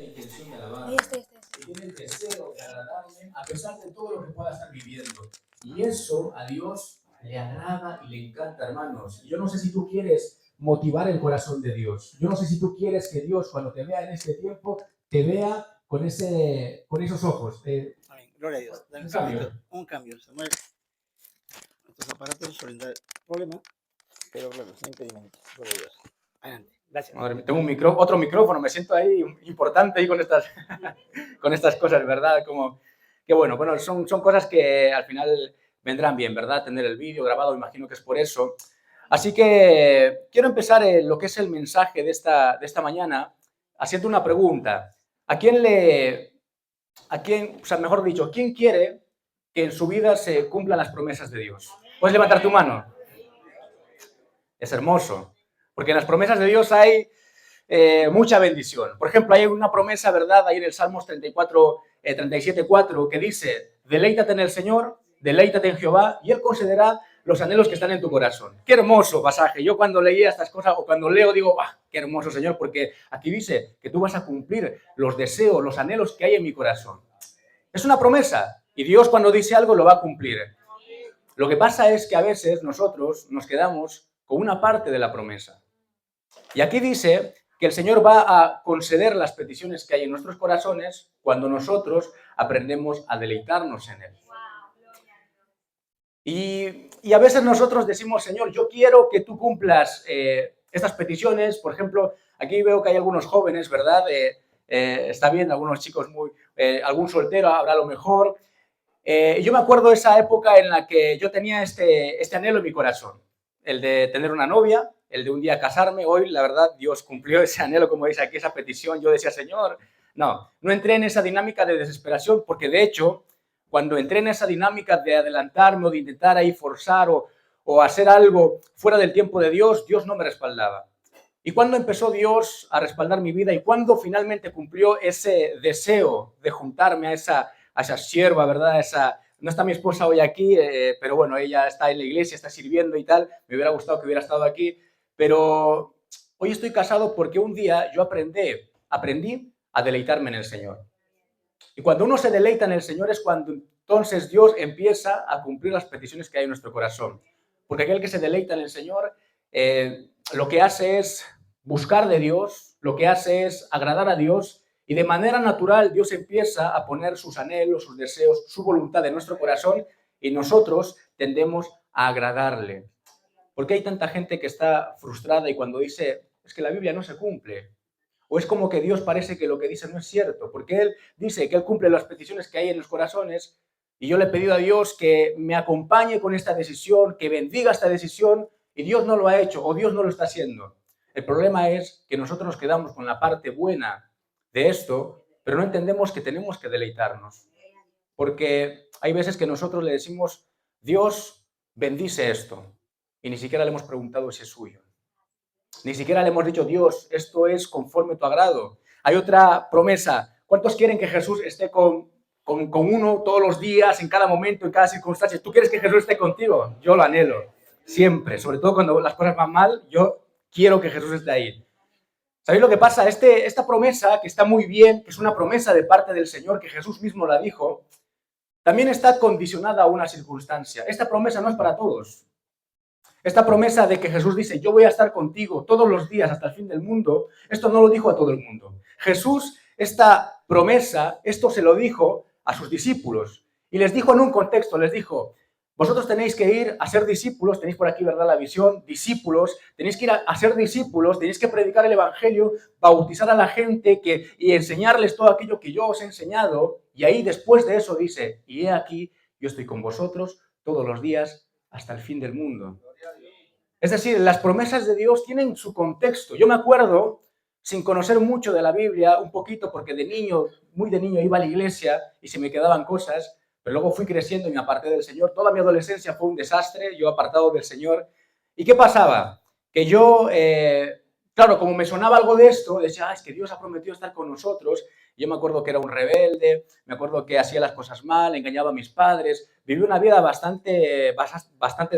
la intención de alabarme, que tiene el deseo de agradarme a pesar de todo lo que pueda estar viviendo. Y eso a Dios le agrada y le encanta, hermanos. Yo no sé si tú quieres motivar el corazón de Dios. Yo no sé si tú quieres que Dios, cuando te vea en este tiempo, te vea con esos ojos. Amén. Gloria a Dios. Un cambio. Un cambio. Samuel, estos aparatos suelen dar problemas, pero claro, son impedimentos. Gloria a Dios. Adelante. Gracias. Madre, tengo otro micrófono, me siento ahí importante ahí con estas cosas, ¿verdad? Como que bueno, son cosas que al final vendrán bien, ¿verdad? Tener el vídeo grabado, imagino que es por eso. Así que quiero empezar lo que es el mensaje de esta mañana haciendo una pregunta. O sea, mejor dicho, ¿quién quiere que en su vida se cumplan las promesas de Dios? ¿Puedes levantar tu mano? Es hermoso, porque en las promesas de Dios hay mucha bendición. Por ejemplo, hay una promesa, ¿verdad? Ahí en el Salmos 37:4, que dice: deleítate en el Señor, deleítate en Jehová, y Él concederá los anhelos que están en tu corazón. Qué hermoso pasaje. Yo cuando leía estas cosas, o cuando leo, digo, qué hermoso, Señor, porque aquí dice que tú vas a cumplir los deseos, los anhelos que hay en mi corazón. Es una promesa, y Dios cuando dice algo lo va a cumplir. Lo que pasa es que a veces nosotros nos quedamos con una parte de la promesa. Y aquí dice que el Señor va a conceder las peticiones que hay en nuestros corazones cuando nosotros aprendemos a deleitarnos en Él. Y a veces nosotros decimos: Señor, yo quiero que tú cumplas estas peticiones. Por ejemplo, aquí veo que hay algunos jóvenes, ¿verdad? Está bien, algunos chicos algún soltero habrá lo mejor. Yo me acuerdo de esa época en la que yo tenía este anhelo en mi corazón, el de tener una novia, el de un día casarme. Hoy, la verdad, Dios cumplió ese anhelo, como dice aquí, esa petición. Yo decía: Señor, no entré en esa dinámica de desesperación, porque de hecho, cuando entré en esa dinámica de adelantarme o de intentar ahí forzar o hacer algo fuera del tiempo de Dios, Dios no me respaldaba. Y cuando empezó Dios a respaldar mi vida y cuando finalmente cumplió ese deseo de juntarme a esa sierva, ¿verdad? No está mi esposa hoy aquí, pero bueno, ella está en la iglesia, está sirviendo y tal. Me hubiera gustado que hubiera estado aquí, pero hoy estoy casado porque un día yo aprendí a deleitarme en el Señor. Y cuando uno se deleita en el Señor es cuando entonces Dios empieza a cumplir las peticiones que hay en nuestro corazón. Porque aquel que se deleita en el Señor lo que hace es buscar de Dios, lo que hace es agradar a Dios, y de manera natural Dios empieza a poner sus anhelos, sus deseos, su voluntad en nuestro corazón, y nosotros tendemos a agradarle. ¿Por qué hay tanta gente que está frustrada y cuando dice: es que la Biblia no se cumple? O es como que Dios parece que lo que dice no es cierto, porque Él dice que Él cumple las peticiones que hay en los corazones, y yo le he pedido a Dios que me acompañe con esta decisión, que bendiga esta decisión, y Dios no lo ha hecho, o Dios no lo está haciendo. El problema es que nosotros nos quedamos con la parte buena de esto, pero no entendemos que tenemos que deleitarnos. Porque hay veces que nosotros le decimos: Dios, bendice esto, y ni siquiera le hemos preguntado si es suyo. Ni siquiera le hemos dicho: Dios, esto es conforme a tu agrado. Hay otra promesa. ¿Cuántos quieren que Jesús esté con uno todos los días, en cada momento, en cada circunstancia? ¿Tú quieres que Jesús esté contigo? Yo lo anhelo, siempre. Sobre todo cuando las cosas van mal, yo quiero que Jesús esté ahí. ¿Sabéis lo que pasa? Esta promesa, que está muy bien, que es una promesa de parte del Señor, que Jesús mismo la dijo, también está condicionada a una circunstancia. Esta promesa no es para todos. Esta promesa de que Jesús dice: yo voy a estar contigo todos los días hasta el fin del mundo, esto no lo dijo a todo el mundo. Jesús, esta promesa, esto se lo dijo a sus discípulos. Y les dijo en un contexto, les dijo: vosotros tenéis que ir a ser discípulos, tenéis por aquí, ¿verdad?, la visión, discípulos, tenéis que ir a ser discípulos, tenéis que predicar el evangelio, bautizar a la gente y enseñarles todo aquello que yo os he enseñado. Y ahí después de eso dice: y he aquí, yo estoy con vosotros todos los días hasta el fin del mundo. Es decir, las promesas de Dios tienen su contexto. Yo me acuerdo, sin conocer mucho de la Biblia, un poquito, porque de niño, muy de niño, iba a la iglesia y se me quedaban cosas, pero luego fui creciendo y me aparté del Señor. Toda mi adolescencia fue un desastre, yo apartado del Señor. ¿Y qué pasaba? Que yo, claro, como me sonaba algo de esto, decía: es que Dios ha prometido estar con nosotros. Yo me acuerdo que era un rebelde, me acuerdo que hacía las cosas mal, engañaba a mis padres, viví una vida bastante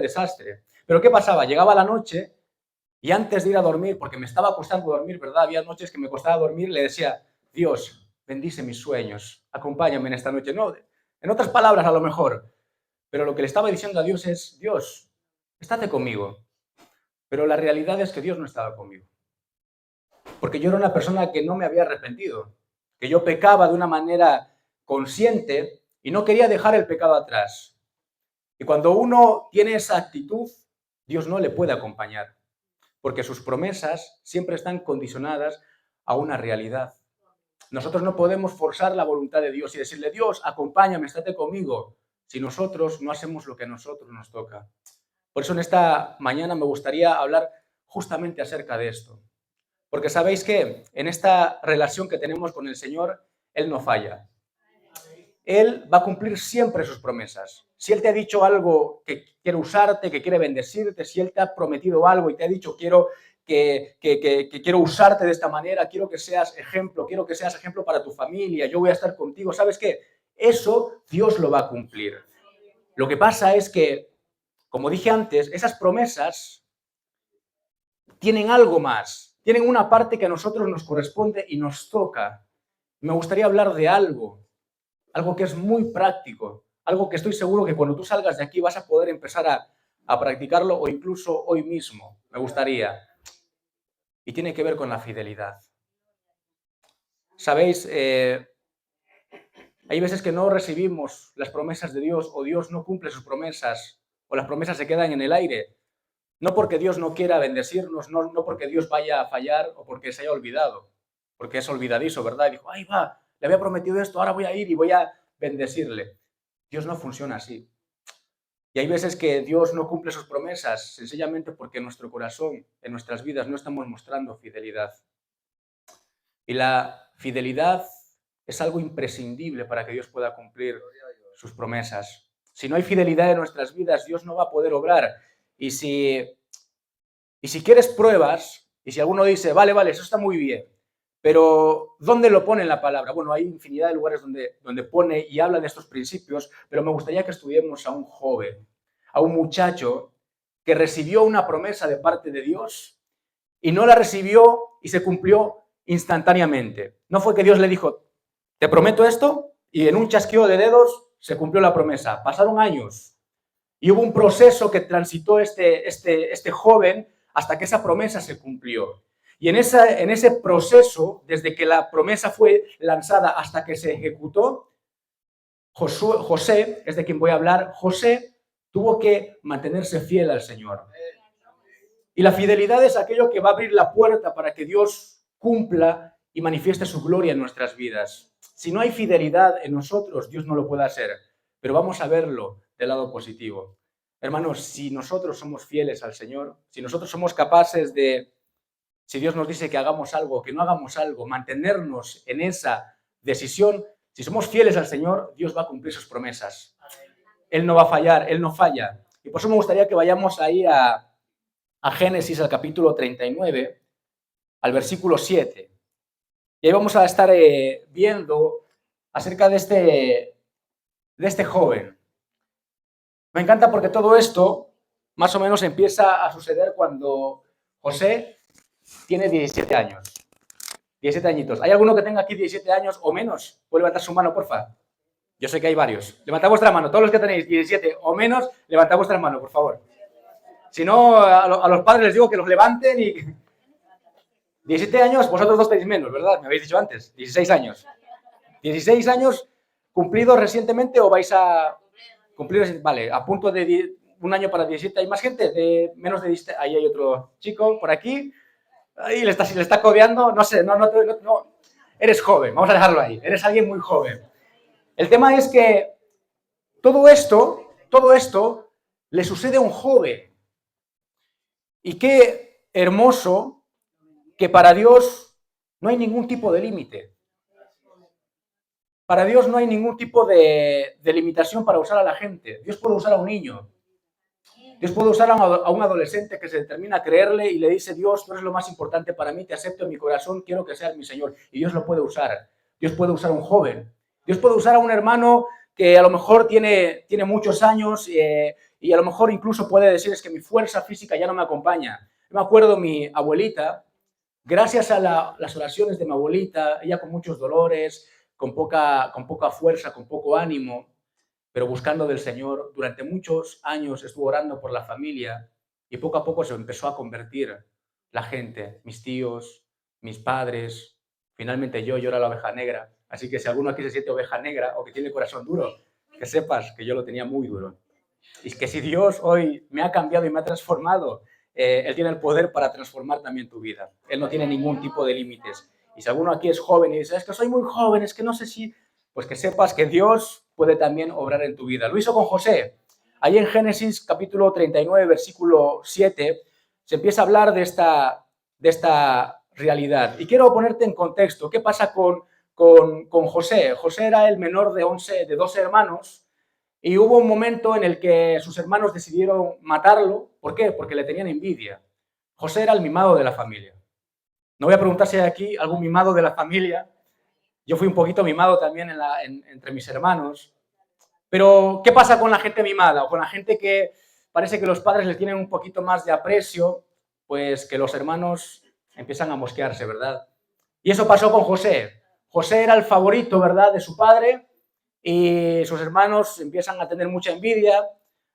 desastre. Pero ¿qué pasaba? Llegaba la noche y antes de ir a dormir, porque me estaba costando dormir, ¿verdad? Había noches que me costaba dormir, le decía: Dios, bendice mis sueños, acompáñame en esta noche. No, en otras palabras a lo mejor, pero lo que le estaba diciendo a Dios es, Dios, estate conmigo. Pero la realidad es que Dios no estaba conmigo. Porque yo era una persona que no me había arrepentido, que yo pecaba de una manera consciente y no quería dejar el pecado atrás. Y cuando uno tiene esa actitud, Dios no le puede acompañar, porque sus promesas siempre están condicionadas a una realidad. Nosotros no podemos forzar la voluntad de Dios y decirle, Dios, acompáñame, estate conmigo, si nosotros no hacemos lo que a nosotros nos toca. Por eso en esta mañana me gustaría hablar justamente acerca de esto. Porque sabéis que en esta relación que tenemos con el Señor, Él no falla. Él va a cumplir siempre sus promesas. Si Él te ha dicho algo que quiere usarte, que quiere bendecirte, si Él te ha prometido algo y te ha dicho quiero usarte de esta manera, quiero que seas ejemplo para tu familia, yo voy a estar contigo, ¿sabes qué? Eso Dios lo va a cumplir. Lo que pasa es que, como dije antes, esas promesas tienen algo más, tienen una parte que a nosotros nos corresponde y nos toca. Me gustaría hablar de algo que es muy práctico, algo que estoy seguro que cuando tú salgas de aquí vas a poder empezar a practicarlo o incluso hoy mismo, me gustaría. Y tiene que ver con la fidelidad. Sabéis, hay veces que no recibimos las promesas de Dios o Dios no cumple sus promesas o las promesas se quedan en el aire. No porque Dios no quiera bendecirnos, no porque Dios vaya a fallar o porque se haya olvidado, porque es olvidadizo, ¿verdad? Y dijo, ahí va, le había prometido esto, ahora voy a ir y voy a bendecirle. Dios no funciona así. Y hay veces que Dios no cumple sus promesas sencillamente porque en nuestro corazón, en nuestras vidas, no estamos mostrando fidelidad. Y la fidelidad es algo imprescindible para que Dios pueda cumplir sus promesas. Si no hay fidelidad en nuestras vidas, Dios no va a poder obrar. Y si quieres pruebas, y si alguno dice, vale, eso está muy bien, pero ¿dónde lo pone en la palabra? Bueno, hay infinidad de lugares donde pone y habla de estos principios, pero me gustaría que estudiemos a un joven, a un muchacho que recibió una promesa de parte de Dios y no la recibió y se cumplió instantáneamente. No fue que Dios le dijo, te prometo esto, y en un chasquido de dedos se cumplió la promesa. Pasaron años y hubo un proceso que transitó este joven hasta que esa promesa se cumplió. Y en ese proceso, desde que la promesa fue lanzada hasta que se ejecutó, José, es de quien voy a hablar, José tuvo que mantenerse fiel al Señor. Y la fidelidad es aquello que va a abrir la puerta para que Dios cumpla y manifieste su gloria en nuestras vidas. Si no hay fidelidad en nosotros, Dios no lo puede hacer, pero vamos a verlo del lado positivo. Hermanos, si nosotros somos fieles al Señor, si nosotros somos capaces de, si Dios nos dice que hagamos algo, que no hagamos algo, mantenernos en esa decisión, si somos fieles al Señor, Dios va a cumplir sus promesas. Él no va a fallar, Él no falla. Y por eso me gustaría que vayamos ahí a Génesis, al capítulo 39, al versículo 7. Y ahí vamos a estar viendo acerca de este joven. Me encanta porque todo esto más o menos empieza a suceder cuando José tiene 17 años. 17 añitos. ¿Hay alguno que tenga aquí 17 años o menos? ¿Puede levantar su mano, porfa? Yo sé que hay varios. Levantad vuestra mano. Todos los que tenéis 17 o menos, levantad vuestra mano, por favor. Si no, a los padres les digo que los levanten y... 17 años, vosotros dos tenéis menos, ¿verdad? Me habéis dicho antes. 16 años. 16 años cumplidos recientemente o vais a cumplir... Vale, a punto de un año para 17. ¿Hay más gente? De menos de 17. Ahí hay otro chico por aquí. Ahí le está codeando. No sé, no. Eres joven, vamos a dejarlo ahí. Eres alguien muy joven. El tema es que todo esto le sucede a un joven. Y qué hermoso que para Dios no hay ningún tipo de límite. Para Dios no hay ningún tipo de limitación para usar a la gente. Dios puede usar a un niño. Dios puede usar a un adolescente que se determina a creerle y le dice, Dios, tú eres lo más importante para mí, te acepto en mi corazón, quiero que seas mi Señor. Y Dios lo puede usar. Dios puede usar a un joven. Dios puede usar a un hermano que a lo mejor tiene muchos años y a lo mejor incluso puede decir, es que mi fuerza física ya no me acompaña. Yo me acuerdo mi abuelita, Gracias a las oraciones de mi abuelita, ella con muchos dolores, con poca fuerza, con poco ánimo, pero buscando del Señor, durante muchos años estuvo orando por la familia y poco a poco se empezó a convertir la gente, mis tíos, mis padres, finalmente yo era la oveja negra. Así que si alguno aquí se siente oveja negra o que tiene el corazón duro, que sepas que yo lo tenía muy duro. Y que si Dios hoy me ha cambiado y me ha transformado, Él tiene el poder para transformar también tu vida. Él no tiene ningún tipo de límites. Y si alguno aquí es joven y dice, es que soy muy joven, es que no sé si... Pues que sepas que Dios puede también obrar en tu vida. Lo hizo con José. Ahí en Génesis capítulo 39, versículo 7, se empieza a hablar de esta realidad. Y quiero ponerte en contexto. ¿Qué pasa con José? José era el menor de 12 hermanos. Y hubo un momento en el que sus hermanos decidieron matarlo. ¿Por qué? Porque le tenían envidia. José era el mimado de la familia. No voy a preguntar si hay aquí algún mimado de la familia. Yo fui un poquito mimado también entre mis hermanos. Pero, ¿qué pasa con la gente mimada? O con la gente que parece que los padres les tienen un poquito más de aprecio, pues que los hermanos empiezan a mosquearse, ¿verdad? Y eso pasó con José. José era el favorito, ¿verdad?, de su padre, y sus hermanos empiezan a tener mucha envidia,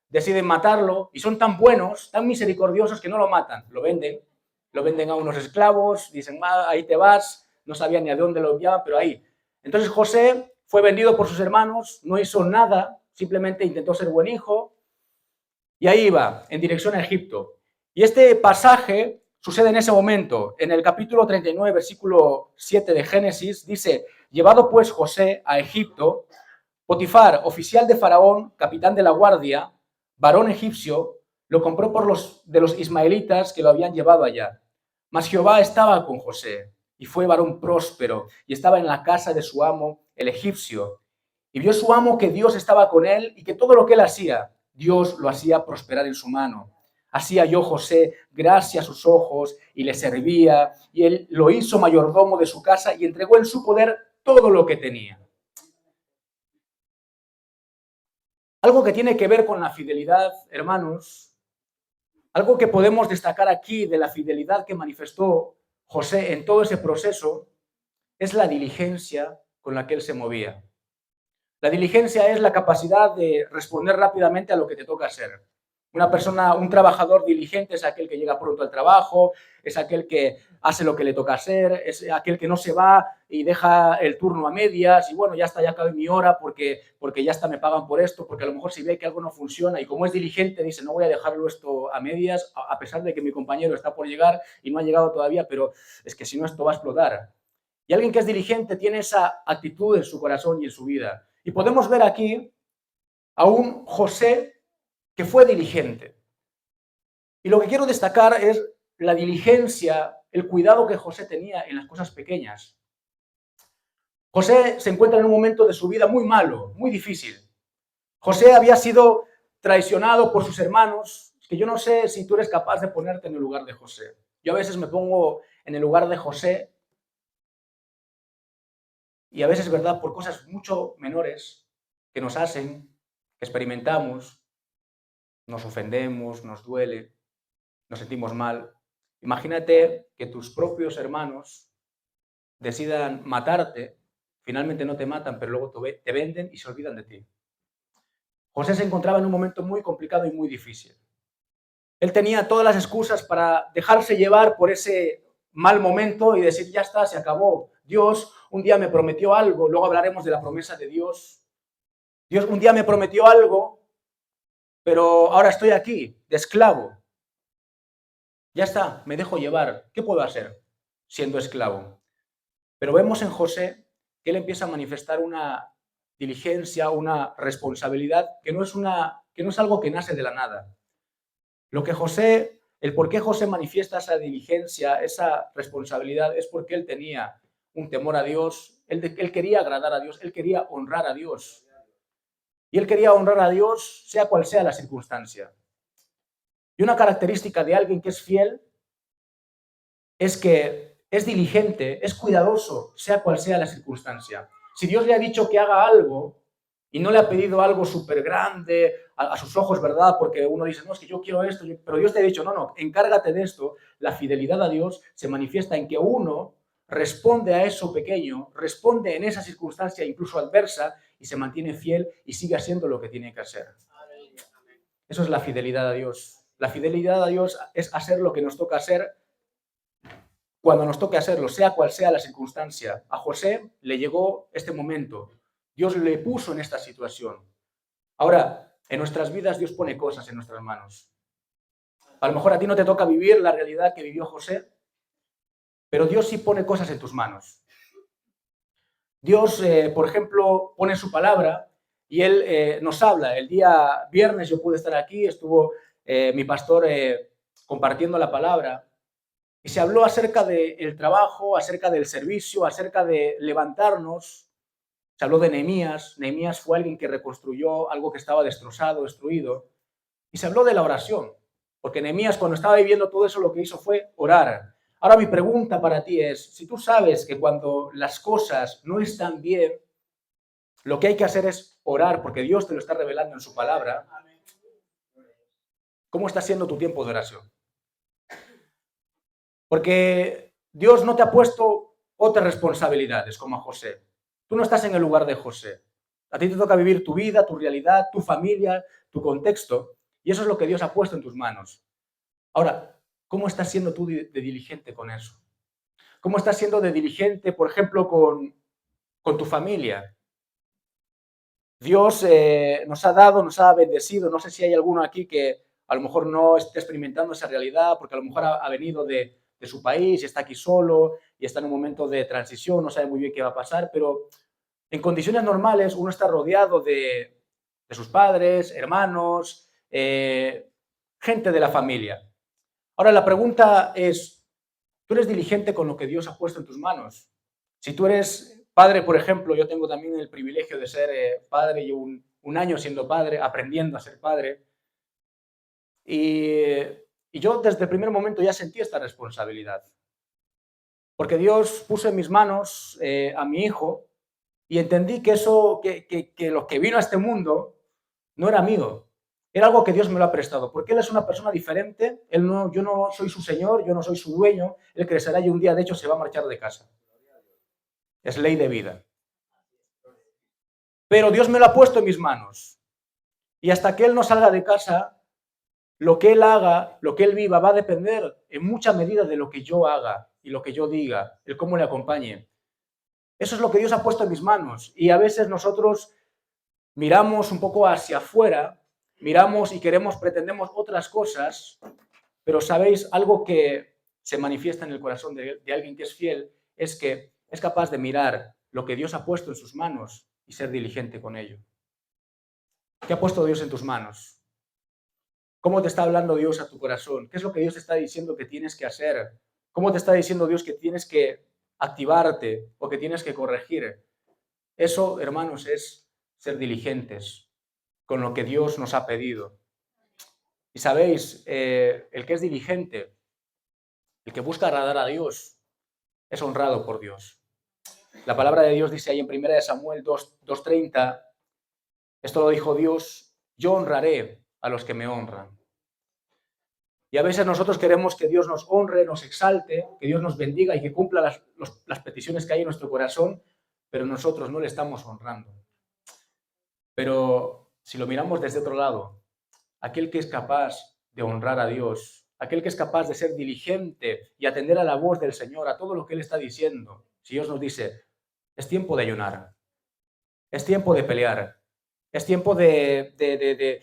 deciden matarlo, y son tan buenos, tan misericordiosos que no lo matan, lo venden a unos esclavos, dicen, ahí te vas, no sabían ni a dónde lo enviaban, pero ahí. Entonces José fue vendido por sus hermanos, no hizo nada, simplemente intentó ser buen hijo, y ahí iba, en dirección a Egipto. Y este pasaje sucede en ese momento. En el capítulo 39, versículo 7 de Génesis, dice, llevado pues José a Egipto, Potifar, oficial de Faraón, capitán de la guardia, varón egipcio, lo compró de los ismaelitas que lo habían llevado allá. Mas Jehová estaba con José, y fue varón próspero, y estaba en la casa de su amo, el egipcio. Y vio su amo que Dios estaba con él, y que todo lo que él hacía, Dios lo hacía prosperar en su mano. Así halló José gracia a sus ojos, y le servía, y él lo hizo mayordomo de su casa, y entregó en su poder todo lo que tenía. Algo que tiene que ver con la fidelidad, hermanos, algo que podemos destacar aquí de la fidelidad que manifestó José en todo ese proceso, es la diligencia con la que él se movía. La diligencia es la capacidad de responder rápidamente a lo que te toca hacer. Una persona, un trabajador diligente es aquel que llega pronto al trabajo, es aquel que hace lo que le toca hacer, es aquel que no se va y deja el turno a medias y bueno, ya está, ya acabé mi hora porque ya está, me pagan por esto, porque a lo mejor si ve que algo no funciona y como es diligente dice, no voy a dejarlo esto a medias, a pesar de que mi compañero está por llegar y no ha llegado todavía, pero es que si no esto va a explotar. Y alguien que es diligente tiene esa actitud en su corazón y en su vida. Y podemos ver aquí a un José que fue diligente. Y lo que quiero destacar es la diligencia, el cuidado que José tenía en las cosas pequeñas. José se encuentra en un momento de su vida muy malo, muy difícil. José había sido traicionado por sus hermanos, que yo no sé si tú eres capaz de ponerte en el lugar de José. Yo a veces me pongo en el lugar de José y a veces, ¿verdad?, por cosas mucho menores que nos hacen, que experimentamos, nos ofendemos, nos duele, nos sentimos mal. Imagínate que tus propios hermanos decidan matarte, finalmente no te matan, pero luego te venden y se olvidan de ti. José se encontraba en un momento muy complicado y muy difícil. Él tenía todas las excusas para dejarse llevar por ese mal momento y decir, ya está, se acabó. Dios un día me prometió algo, luego hablaremos de la promesa de Dios. Dios un día me prometió algo, pero ahora estoy aquí, de esclavo. Ya está, me dejo llevar. ¿Qué puedo hacer siendo esclavo? Pero vemos en José que él empieza a manifestar una diligencia, una responsabilidad que no es algo que nace de la nada. El por qué José manifiesta esa diligencia, esa responsabilidad, es porque él tenía un temor a Dios, él quería agradar a Dios, él quería honrar a Dios. Y él quería honrar a Dios sea cual sea la circunstancia. Y una característica de alguien que es fiel es que es diligente, es cuidadoso, sea cual sea la circunstancia. Si Dios le ha dicho que haga algo y no le ha pedido algo súper grande a sus ojos, ¿verdad? Porque uno dice, no, es que yo quiero esto, pero Dios te ha dicho, no, encárgate de esto. la fidelidad a Dios se manifiesta en que uno responde a eso pequeño, responde en esa circunstancia incluso adversa y se mantiene fiel y sigue haciendo lo que tiene que hacer. Eso es la fidelidad a Dios. La fidelidad a Dios es hacer lo que nos toca hacer cuando nos toque hacerlo, sea cual sea la circunstancia. A José le llegó este momento. Dios le puso en esta situación. Ahora, en nuestras vidas Dios pone cosas en nuestras manos. A lo mejor a ti no te toca vivir la realidad que vivió José, pero Dios sí pone cosas en tus manos. Dios, por ejemplo, pone su palabra y Él nos habla. El día viernes yo pude estar aquí, estuvo mi pastor compartiendo la palabra y se habló acerca del trabajo, acerca del servicio, acerca de levantarnos. Se habló de Nehemías. Nehemías fue alguien que reconstruyó algo que estaba destrozado, destruido. Y se habló de la oración, porque Nehemías cuando estaba viviendo todo eso lo que hizo fue orar. Ahora mi pregunta para ti es, si tú sabes que cuando las cosas no están bien, lo que hay que hacer es orar, porque Dios te lo está revelando en su palabra, ¿cómo está siendo tu tiempo de oración? Porque Dios no te ha puesto otras responsabilidades como a José. Tú no estás en el lugar de José. A ti te toca vivir tu vida, tu realidad, tu familia, tu contexto, y eso es lo que Dios ha puesto en tus manos. Ahora, ¿cómo estás siendo tú de diligente con eso? ¿Cómo estás siendo de diligente, por ejemplo, con tu familia? Dios nos ha dado, nos ha bendecido. No sé si hay alguno aquí que a lo mejor no esté experimentando esa realidad porque a lo mejor ha venido de su país y está aquí solo y está en un momento de transición, no sabe muy bien qué va a pasar, pero en condiciones normales uno está rodeado de sus padres, hermanos, gente de la familia. Ahora la pregunta es, ¿tú eres diligente con lo que Dios ha puesto en tus manos? Si tú eres padre, por ejemplo, yo tengo también el privilegio de ser padre, llevo un año siendo padre, aprendiendo a ser padre, y yo desde el primer momento ya sentí esta responsabilidad, porque Dios puso en mis manos a mi hijo y entendí que eso, que lo que vino a este mundo no era mío, era algo que Dios me lo ha prestado, porque Él es una persona diferente, yo no soy su señor, yo no soy su dueño, Él crecerá y un día de hecho se va a marchar de casa. Es ley de vida. Pero Dios me lo ha puesto en mis manos. Y hasta que Él no salga de casa, lo que Él haga, lo que Él viva, va a depender en mucha medida de lo que yo haga y lo que yo diga, el cómo le acompañe. Eso es lo que Dios ha puesto en mis manos. Y a veces nosotros miramos un poco hacia afuera, miramos y pretendemos otras cosas, pero sabéis, algo que se manifiesta en el corazón de alguien que es fiel es que es capaz de mirar lo que Dios ha puesto en sus manos y ser diligente con ello. ¿Qué ha puesto Dios en tus manos? ¿Cómo te está hablando Dios a tu corazón? ¿Qué es lo que Dios te está diciendo que tienes que hacer? ¿Cómo te está diciendo Dios que tienes que activarte o que tienes que corregir? Eso, hermanos, es ser diligentes con lo que Dios nos ha pedido. Y sabéis, el que es diligente, el que busca agradar a Dios, es honrado por Dios. La palabra de Dios dice ahí en 1 Samuel 2:30, esto lo dijo Dios, yo honraré a los que me honran. Y a veces nosotros queremos que Dios nos honre, nos exalte, que Dios nos bendiga y que cumpla las peticiones que hay en nuestro corazón, pero nosotros no le estamos honrando. Pero si lo miramos desde otro lado, aquel que es capaz de honrar a Dios, aquel que es capaz de ser diligente y atender a la voz del Señor, a todo lo que Él está diciendo, si Dios nos dice, es tiempo de ayunar, es tiempo de pelear, es tiempo de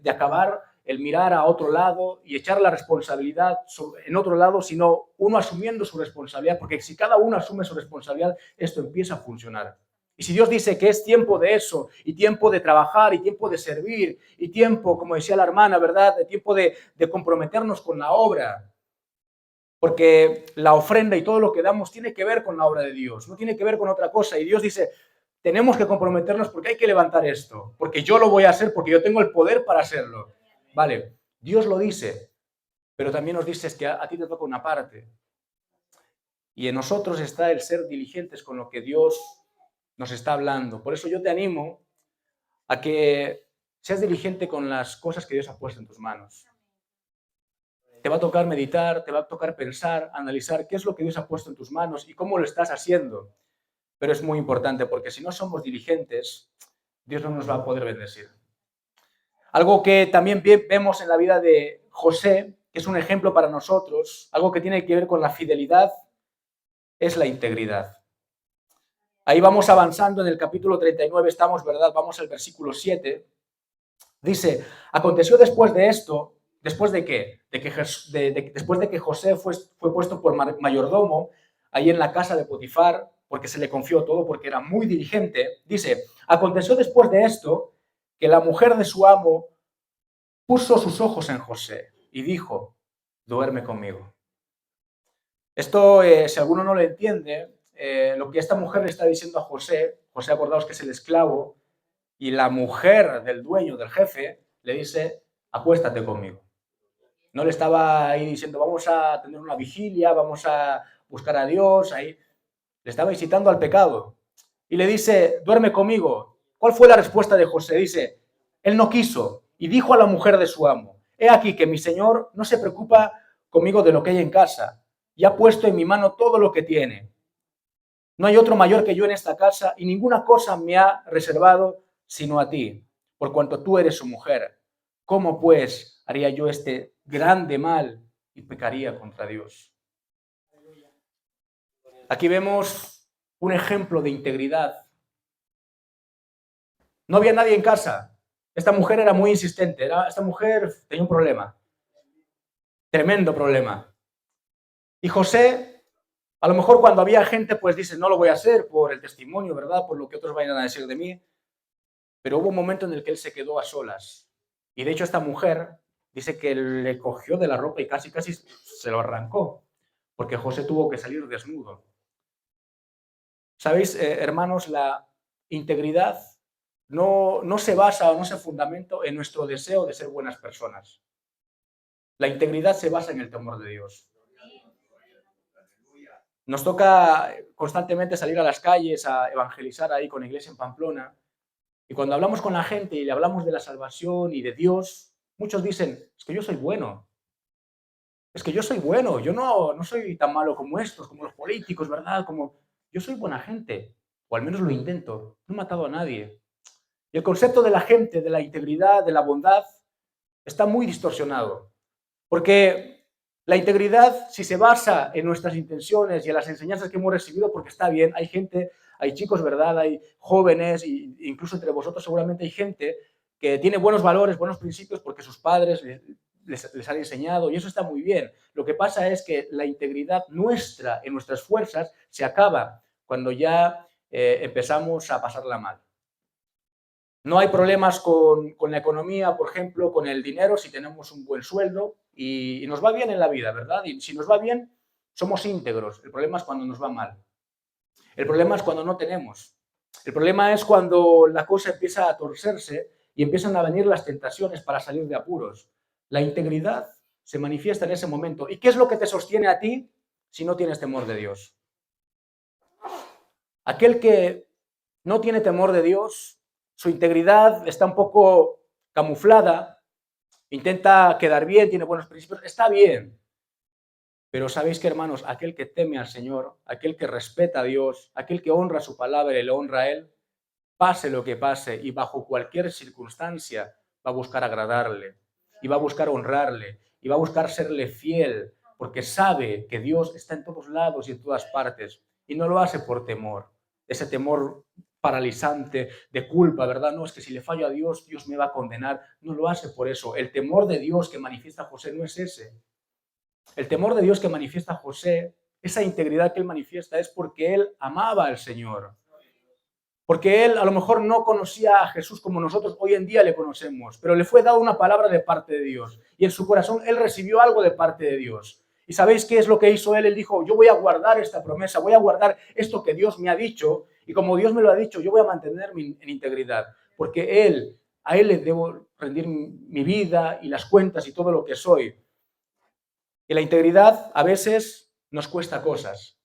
acabar el mirar a otro lado y echar la responsabilidad en otro lado, sino uno asumiendo su responsabilidad, porque si cada uno asume su responsabilidad, esto empieza a funcionar. Y si Dios dice que es tiempo de eso, y tiempo de trabajar, y tiempo de servir, y tiempo, como decía la hermana, ¿verdad?, de tiempo de comprometernos con la obra, porque la ofrenda y todo lo que damos tiene que ver con la obra de Dios, no tiene que ver con otra cosa. Y Dios dice, tenemos que comprometernos porque hay que levantar esto, porque yo lo voy a hacer, porque yo tengo el poder para hacerlo. Vale, Dios lo dice, pero también nos dice que a ti te toca una parte. Y en nosotros está el ser diligentes con lo que Dios nos está hablando. Por eso yo te animo a que seas diligente con las cosas que Dios ha puesto en tus manos. te va a tocar meditar, te va a tocar pensar, analizar qué es lo que Dios ha puesto en tus manos y cómo lo estás haciendo. Pero es muy importante porque si no somos diligentes, Dios no nos va a poder bendecir. Algo que también vemos en la vida de José, que es un ejemplo para nosotros, algo que tiene que ver con la fidelidad, es la integridad. Ahí vamos avanzando en el capítulo 39, estamos, ¿verdad? Vamos al versículo 7. Dice, aconteció después de esto, ¿después de qué? Después de que José fue puesto por mayordomo ahí en la casa de Potifar, porque se le confió todo, porque era muy diligente. Dice, aconteció después de esto que la mujer de su amo puso sus ojos en José y dijo, duerme conmigo. Esto, si alguno no lo entiende, lo que esta mujer le está diciendo a José, acordaos que es el esclavo, y la mujer del dueño, del jefe, le dice, acuéstate conmigo. No le estaba ahí diciendo, vamos a tener una vigilia, vamos a buscar a Dios, ahí. Le estaba incitando al pecado. Y le dice, duerme conmigo. ¿Cuál fue la respuesta de José? Dice, él no quiso y dijo a la mujer de su amo, he aquí que mi señor no se preocupa conmigo de lo que hay en casa y ha puesto en mi mano todo lo que tiene. No hay otro mayor que yo en esta casa y ninguna cosa me ha reservado sino a ti, por cuanto tú eres su mujer. ¿Cómo pues haría yo este grande mal y pecaría contra Dios? Aquí vemos un ejemplo de integridad. No había nadie en casa. Esta mujer era muy insistente. Esta mujer tenía un problema. Tremendo problema. Y José, a lo mejor cuando había gente, pues dice, no lo voy a hacer por el testimonio, ¿verdad? Por lo que otros vayan a decir de mí. Pero hubo un momento en el que él se quedó a solas. Y de hecho esta mujer dice que le cogió de la ropa y casi se lo arrancó. Porque José tuvo que salir desnudo. ¿Sabéis, hermanos? La integridad no se basa o no se fundamenta en nuestro deseo de ser buenas personas. La integridad se basa en el temor de Dios. Nos toca constantemente salir a las calles a evangelizar ahí con la iglesia en Pamplona. Y cuando hablamos con la gente y le hablamos de la salvación y de Dios, muchos dicen, es que yo soy bueno. Es que yo soy bueno, yo no soy tan malo como estos, como los políticos, ¿verdad? Yo soy buena gente, o al menos lo intento, no he matado a nadie. Y el concepto de la gente, de la integridad, de la bondad, está muy distorsionado. Porque la integridad, si se basa en nuestras intenciones y en las enseñanzas que hemos recibido, porque está bien, hay gente, hay chicos, ¿verdad? Hay jóvenes, e incluso entre vosotros seguramente hay gente que tiene buenos valores, buenos principios, porque sus padres les han enseñado, y eso está muy bien. Lo que pasa es que la integridad nuestra, en nuestras fuerzas, se acaba cuando ya empezamos a pasarla mal. No hay problemas con la economía, por ejemplo, con el dinero, si tenemos un buen sueldo y nos va bien en la vida, ¿verdad? Y si nos va bien, somos íntegros. El problema es cuando nos va mal. El problema es cuando no tenemos. El problema es cuando la cosa empieza a torcerse y empiezan a venir las tentaciones para salir de apuros. La integridad se manifiesta en ese momento. ¿Y qué es lo que te sostiene a ti si no tienes temor de Dios? Aquel que no tiene temor de Dios, su integridad está un poco camuflada, intenta quedar bien, tiene buenos principios, está bien. Pero sabéis que, hermanos, aquel que teme al Señor, aquel que respeta a Dios, aquel que honra su palabra y le honra a Él, pase lo que pase y bajo cualquier circunstancia va a buscar agradarle y va a buscar honrarle y va a buscar serle fiel porque sabe que Dios está en todos lados y en todas partes y no lo hace por temor, ese temor paralizante de culpa, ¿verdad? No, es que si le fallo a Dios, Dios me va a condenar. No lo hace por eso. El temor de Dios que manifiesta José no es ese. El temor de Dios que manifiesta José, esa integridad que él manifiesta es porque él amaba al Señor. Porque él a lo mejor no conocía a Jesús como nosotros hoy en día le conocemos, pero le fue dada una palabra de parte de Dios. Y en su corazón él recibió algo de parte de Dios. ¿Y sabéis qué es lo que hizo él? Él dijo, yo voy a guardar esta promesa, voy a guardar esto que Dios me ha dicho. Y como Dios me lo ha dicho, yo voy a mantenerme en integridad. Porque a él le debo rendir mi vida y las cuentas y todo lo que soy. Y la integridad a veces nos cuesta cosas.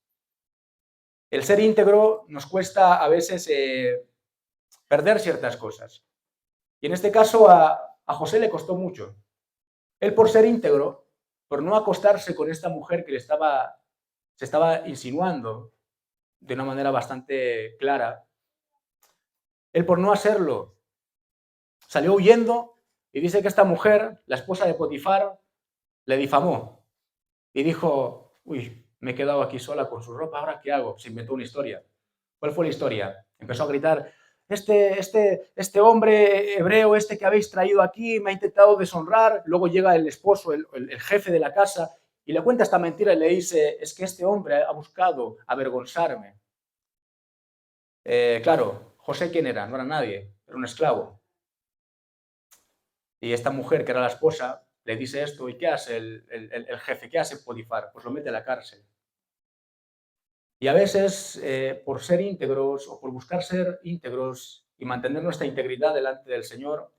El ser íntegro nos cuesta a veces perder ciertas cosas. Y en este caso a José le costó mucho. Él por ser íntegro, por no acostarse con esta mujer que se estaba insinuando de una manera bastante clara, él por no hacerlo salió huyendo y dice que esta mujer, la esposa de Potifar, le difamó y dijo, uy, me he quedado aquí sola con su ropa, ¿ahora qué hago? Se inventó una historia. ¿Cuál fue la historia? Empezó a gritar, este hombre hebreo, que habéis traído aquí, me ha intentado deshonrar. Luego llega el esposo, el jefe de la casa, y le cuenta esta mentira y le dice, es que este hombre ha buscado avergonzarme. Claro, José, ¿quién era? No era nadie, era un esclavo. Y esta mujer, que era la esposa, le dice esto, ¿y qué hace el jefe? ¿Qué hace Potifar? Pues lo mete a la cárcel. Y a veces, por ser íntegros o por buscar ser íntegros y mantener nuestra integridad delante del Señor,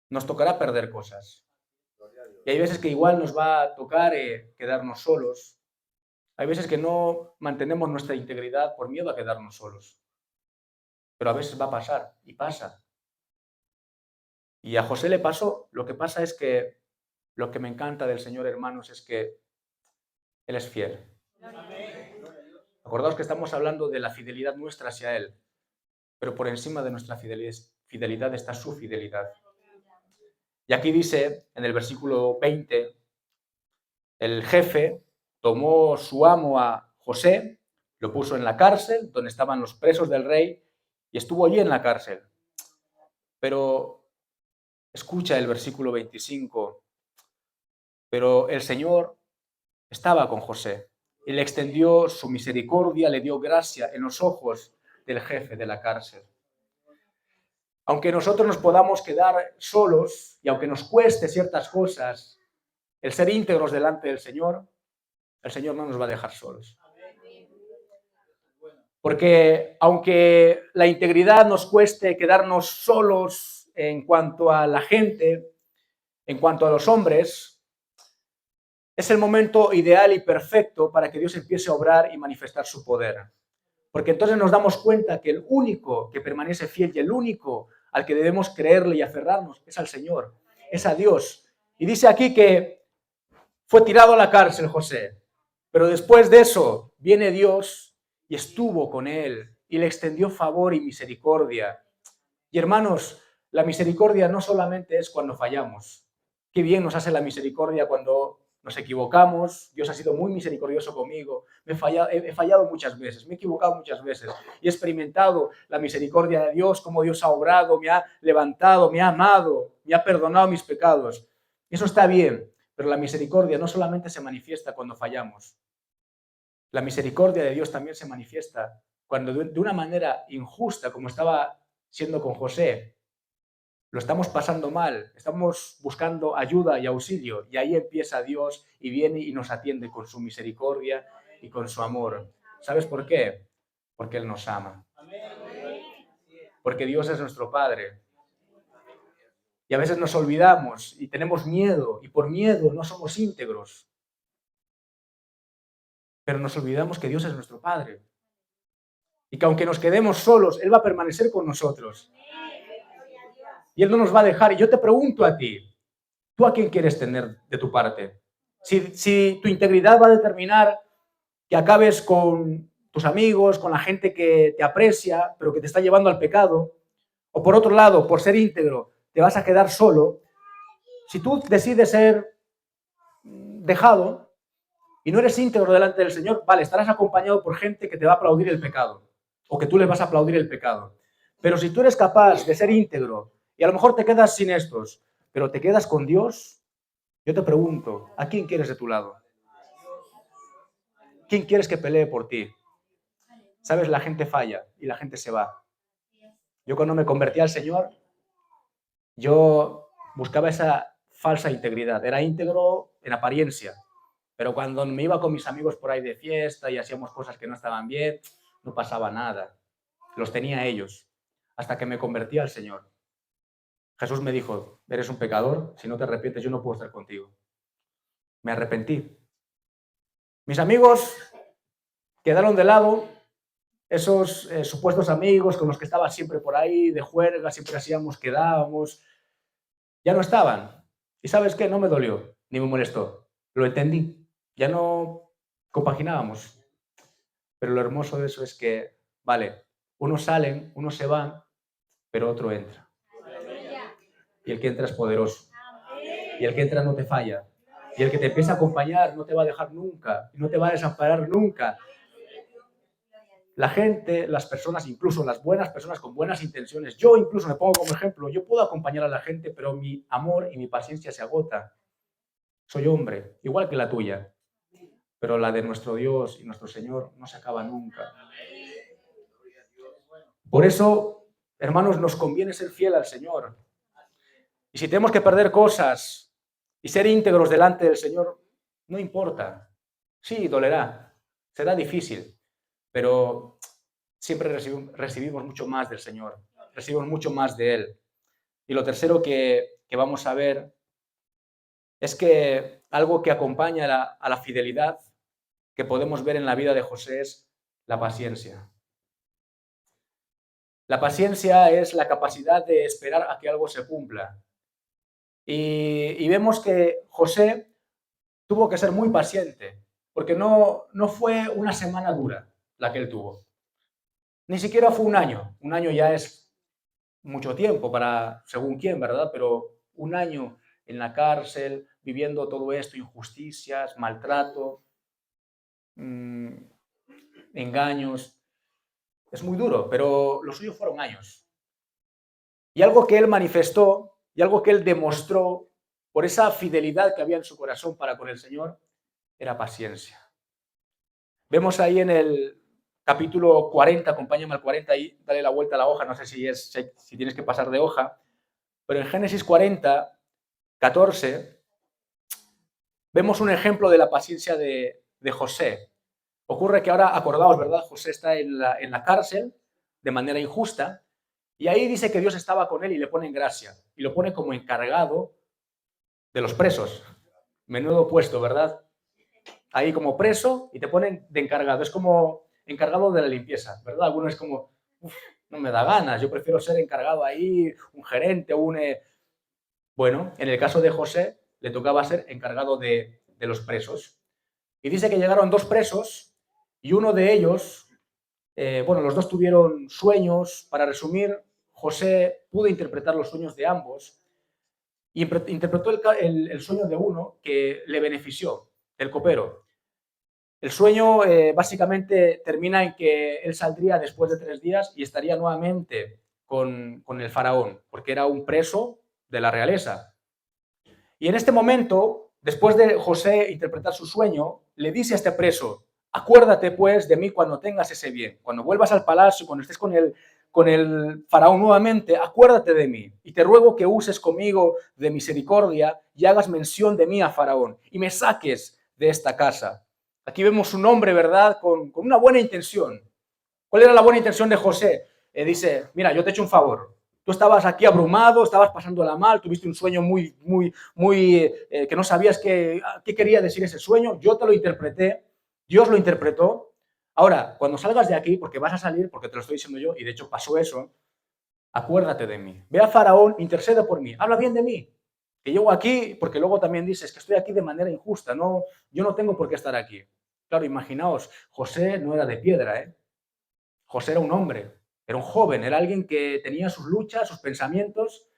nos tocará perder cosas. Y hay veces que igual nos va a tocar quedarnos solos. Hay veces que no mantenemos nuestra integridad por miedo a quedarnos solos. Pero a veces va a pasar, y pasa. Y a José le pasó. Lo que pasa es que lo que me encanta del Señor, hermanos, es que Él es fiel. Acordaos que estamos hablando de la fidelidad nuestra hacia Él, pero por encima de nuestra fidelidad está su fidelidad. Y aquí dice, en el versículo 20, el jefe tomó su amo a José, lo puso en la cárcel, donde estaban los presos del rey, y estuvo allí en la cárcel. Pero escucha el versículo 25. Pero el Señor estaba con José y le extendió su misericordia, le dio gracia en los ojos del jefe de la cárcel. Aunque nosotros nos podamos quedar solos y aunque nos cueste ciertas cosas, el ser íntegros delante del Señor, el Señor no nos va a dejar solos. Porque aunque la integridad nos cueste quedarnos solos en cuanto a la gente, en cuanto a los hombres, es el momento ideal y perfecto para que Dios empiece a obrar y manifestar su poder. Porque entonces nos damos cuenta que el único que permanece fiel y el único al que debemos creerle y aferrarnos es al Señor, es a Dios. Y dice aquí que fue tirado a la cárcel José, pero después de eso viene Dios y estuvo con él y le extendió favor y misericordia. Y hermanos, la misericordia no solamente es cuando fallamos. Qué bien nos hace la misericordia cuando nos equivocamos. Dios ha sido muy misericordioso conmigo. He fallado muchas veces, me he equivocado muchas veces y he experimentado la misericordia de Dios, cómo Dios ha obrado, me ha levantado, me ha amado, me ha perdonado mis pecados. Eso está bien, pero la misericordia no solamente se manifiesta cuando fallamos. La misericordia de Dios también se manifiesta cuando de una manera injusta, como estaba siendo con José, lo estamos pasando mal, estamos buscando ayuda y auxilio, y ahí empieza Dios y viene y nos atiende con su misericordia y con su amor. ¿Sabes por qué? Porque Él nos ama. Porque Dios es nuestro Padre. Y a veces nos olvidamos y tenemos miedo, y por miedo no somos íntegros. Pero nos olvidamos que Dios es nuestro Padre. Y que aunque nos quedemos solos, Él va a permanecer con nosotros. Y Él no nos va a dejar. Y yo te pregunto a ti, ¿tú a quién quieres tener de tu parte? Si tu integridad va a determinar que acabes con tus amigos, con la gente que te aprecia, pero que te está llevando al pecado, o por otro lado, por ser íntegro, te vas a quedar solo, si tú decides ser dejado y no eres íntegro delante del Señor, vale, estarás acompañado por gente que te va a aplaudir el pecado, o que tú les vas a aplaudir el pecado. Pero si tú eres capaz de ser íntegro, y a lo mejor te quedas sin estos, pero te quedas con Dios, yo te pregunto, ¿a quién quieres de tu lado? ¿Quién quieres que pelee por ti? Sabes, la gente falla y la gente se va. Yo cuando me convertí al Señor, yo buscaba esa falsa integridad. Era íntegro en apariencia, pero cuando me iba con mis amigos por ahí de fiesta y hacíamos cosas que no estaban bien, no pasaba nada. Los tenía ellos, hasta que me convertí al Señor. Jesús me dijo, eres un pecador, si no te arrepientes yo no puedo estar contigo. Me arrepentí. Mis amigos quedaron de lado, esos supuestos amigos con los que estaba siempre por ahí, de juerga, siempre hacíamos, quedábamos, ya no estaban. ¿Y sabes qué? No me dolió, ni me molestó. lo entendí. Ya no compaginábamos. Pero lo hermoso de eso es que, vale, unos salen, unos se van, pero otro entra. Y el que entra es poderoso. Y el que entra no te falla. Y el que te empieza a acompañar no te va a dejar nunca. Y no te va a desamparar nunca. La gente, las personas, incluso las buenas personas con buenas intenciones, yo incluso me pongo como ejemplo, yo puedo acompañar a la gente, pero mi amor y mi paciencia se agota. Soy hombre, igual que la tuya, pero la de nuestro Dios y nuestro Señor no se acaba nunca. Por eso, hermanos, nos conviene ser fiel al Señor. Y si tenemos que perder cosas y ser íntegros delante del Señor, no importa. Sí, dolerá, será difícil, pero siempre recibimos mucho más del Señor, recibimos mucho más de Él. Y lo tercero que vamos a ver es que algo que acompaña a la fidelidad que podemos ver en la vida de José es la paciencia. La paciencia es la capacidad de esperar a que algo se cumpla. Y vemos que José tuvo que ser muy paciente, porque no fue una semana dura la que él tuvo. Ni siquiera fue un año. Un año ya es mucho tiempo para según quién, ¿verdad? Pero un año en la cárcel, viviendo todo esto, injusticias, maltrato, engaños, es muy duro, pero los suyos fueron años. Y algo que él manifestó y algo que él demostró por esa fidelidad que había en su corazón para con el Señor era paciencia. Vemos ahí en el capítulo 40, acompáñame al 40 y dale la vuelta a la hoja, no sé si tienes que pasar de hoja, pero en Génesis 40, 14, vemos un ejemplo de la paciencia de José. Ocurre que ahora, acordaos, ¿verdad? José está en la cárcel de manera injusta y ahí dice que Dios estaba con él y le pone en gracia y lo pone como encargado de los presos. Menudo puesto, ¿verdad? Ahí como preso y te ponen de encargado. Es como encargado de la limpieza, ¿verdad? Alguno es como, no me da ganas, yo prefiero ser encargado ahí, un gerente, Bueno, en el caso de José, le tocaba ser encargado de los presos. Y dice que llegaron dos presos y uno de ellos, los dos tuvieron sueños. Para resumir, José pudo interpretar los sueños de ambos y interpretó el sueño de uno que le benefició, el copero. El sueño básicamente termina en que él saldría después de 3 días y estaría nuevamente con el faraón, porque era un preso de la realeza. Y en este momento, después de José interpretar su sueño, le dice a este preso, acuérdate pues de mí cuando tengas ese bien, cuando vuelvas al palacio, cuando estés con el faraón nuevamente, acuérdate de mí y te ruego que uses conmigo de misericordia y hagas mención de mí a faraón y me saques de esta casa. Aquí vemos un hombre, ¿verdad?, con una buena intención. ¿Cuál era la buena intención de José? Dice, mira, yo te he hecho un favor. Tú estabas aquí abrumado, estabas pasándola mal, tuviste un sueño que no sabías qué quería decir ese sueño. Yo te lo interpreté, Dios lo interpretó. Ahora, cuando salgas de aquí, porque vas a salir, porque te lo estoy diciendo yo, y de hecho pasó eso, acuérdate de mí. Ve a Faraón, intercede por mí, habla bien de mí. Que llego aquí, porque luego también dices que estoy aquí de manera injusta, no, yo no tengo por qué estar aquí. Claro, imaginaos, José no era de piedra, ¿eh? José era un hombre, era un joven, era alguien que tenía sus luchas, sus pensamientos,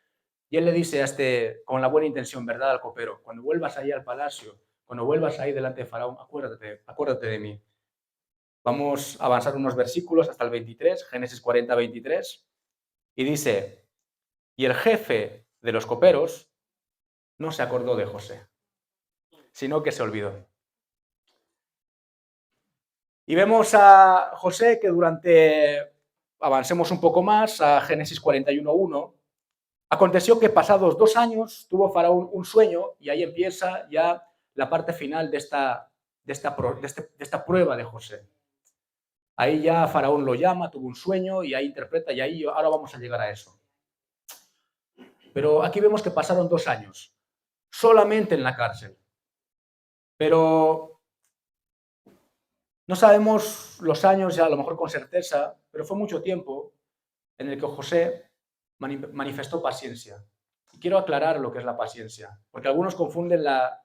y él le dice con la buena intención, ¿verdad?, al copero, cuando vuelvas ahí al palacio, cuando vuelvas ahí delante de Faraón, acuérdate de mí. Vamos a avanzar unos versículos hasta el 23, Génesis 40, 23, y dice, y el jefe de los coperos no se acordó de José, sino que se olvidó. Y vemos a José que avancemos un poco más, a Génesis 41:1, aconteció que pasados 2 años tuvo Faraón un sueño y ahí empieza ya la parte final de esta prueba de José. Ahí ya Faraón lo llama, tuvo un sueño y ahí interpreta y ahí ahora vamos a llegar a eso. Pero aquí vemos que pasaron 2 años, solamente en la cárcel. Pero no sabemos los años ya a lo mejor con certeza, pero fue mucho tiempo en el que José manifestó paciencia. Y quiero aclarar lo que es la paciencia, porque algunos confunden la